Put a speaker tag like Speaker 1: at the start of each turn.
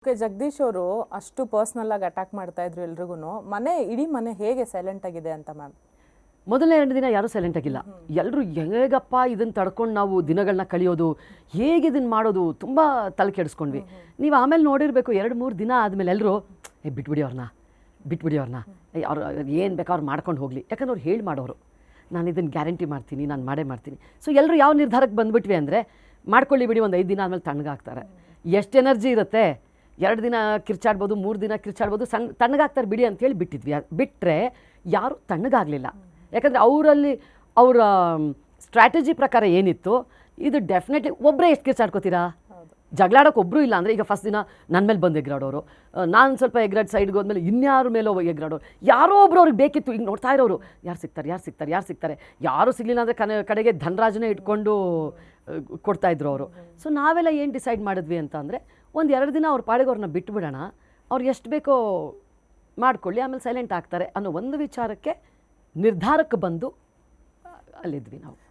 Speaker 1: Okay, Jagadish ಅವರು ಅಷ್ಟು personal ಆಗಿ ಅಟ್ಯಾಕ್ ಮಾಡ್ತಾ ಇದ್ರು ಎಲ್ರಿಗೂ. ಇಡೀ ಮನೆ ಹೇಗೆ ಸೈಲೆಂಟ್ ಆಗಿದೆ ಅಂತ ಮ್ಯಾಮ್?
Speaker 2: ಮೊದಲನೇ 2 ದಿನ ಯಾರೂ ಸೈಲೆಂಟ್ ಆಗಿಲ್ಲ. ಎಲ್ಲರೂ ಹೇಗಪ್ಪ ಇದನ್ನು ತಡ್ಕೊಂಡು ನಾವು ದಿನಗಳನ್ನ ಕಳೆಯೋದು, ಹೇಗೆ ಇದನ್ನು ಮಾಡೋದು, ತುಂಬ ತಲೆ ಕೆಡಿಸ್ಕೊಂಡ್ವಿ. ನೀವು ಆಮೇಲೆ ನೋಡಿರಬೇಕು, 2-3 ದಿನ ಆದಮೇಲೆ ಎಲ್ಲರೂ ಬಿಟ್ಬಿಡಿ ಅವ್ರನ್ನ ಅವ್ರು ಏನು ಬೇಕು ಅವ್ರು ಮಾಡ್ಕೊಂಡು ಹೋಗಲಿ, ಯಾಕಂದ್ರೆ ಅವ್ರು ಹೇಳಿ ಮಾಡೋರು. ನಾನು ಇದನ್ನು ಗ್ಯಾರಂಟಿ ಮಾಡ್ತೀನಿ, ನಾನು ಮಾಡೇ ಮಾಡ್ತೀನಿ. ಸೊ ಎಲ್ಲರೂ ಯಾವ ನಿರ್ಧಾರಕ್ಕೆ ಬಂದುಬಿಟ್ವಿ ಅಂದರೆ, ಮಾಡ್ಕೊಳ್ಳಿ ಬಿಡಿ, ಒಂದು 5 ದಿನ ಆದಮೇಲೆ ತಣ್ಣಗಾಗ್ತಾರೆ. ಎಷ್ಟು ಎನರ್ಜಿ ಇರುತ್ತೆ, 2 ದಿನ ಕಿರ್ಚಾಡ್ಬೋದು, 3 ದಿನ ಕಿರ್ಚಾಡ್ಬೋದು, ತಣ್ಣಗಾಗ್ತಾರೆ ಬಿಡಿ ಅಂತೇಳಿ ಬಿಟ್ಟಿದ್ವಿ. ಬಿಟ್ಟರೆ ಯಾರೂ ತಣ್ಣಗಾಗಲಿಲ್ಲ. ಯಾಕಂದರೆ ಅವರ ಸ್ಟ್ರಾಟಜಿ ಪ್ರಕಾರ ಏನಿತ್ತು, ಇದು ಡೆಫಿನೆಟ್ಲಿ ಒಬ್ಬರೇ ಎಷ್ಟು ಕಿರ್ಚಾಡ್ಕೋತೀರಾ, ಜಗಳಾಡೋಕೆ ಒಬ್ಬರು ಇಲ್ಲ ಅಂದರೆ, ಈಗ ಫಸ್ಟ್ ದಿನ ನನ್ನ ಮೇಲೆ ಬಂದು ಎಗ್ರಾಡೋರು, ನಾನು ಸ್ವಲ್ಪ ಎಗ್ರಾಡ್ ಸೈಡ್ಗೆ ಹೋದ್ಮೇಲೆ ಇನ್ಯಾರ ಮೇಲೋ ಎಗ್ರಾಡೋರು, ಯಾರೋ ಒಬ್ರು ಅವ್ರಿಗೆ ಬೇಕಿತ್ತು. ಈಗ ನೋಡ್ತಾ ಇರೋರು ಯಾರು ಸಿಗ್ತಾರೆ, ಯಾರೂ ಸಿಗಲಿಲ್ಲ ಅಂದರೆ ಕಡೆಗೆ ಧನರಾಜನೇ ಇಟ್ಕೊಂಡು ಕೊಡ್ತಾಯಿದ್ರು ಅವರು. ಸೊ ನಾವೆಲ್ಲ ಏನು ಡಿಸೈಡ್ ಮಾಡಿದ್ವಿ ಅಂತ ಅಂದರೆ, ಒಂದು 2 ದಿನ ಅವ್ರ ಪಾಡಿಗೆ ಅವ್ರನ್ನ ಬಿಟ್ಬಿಡೋಣ, ಅವ್ರು ಎಷ್ಟು ಬೇಕೋ ಮಾಡ್ಕೊಳ್ಳಿ, ಆಮೇಲೆ ಸೈಲೆಂಟ್ ಆಗ್ತಾರೆ ಅನ್ನೋ ಒಂದು ವಿಚಾರಕ್ಕೆ ನಿರ್ಧಾರಕ್ಕೆ ಬಂದು ಅಲ್ಲಿದ್ವಿ ನಾವು.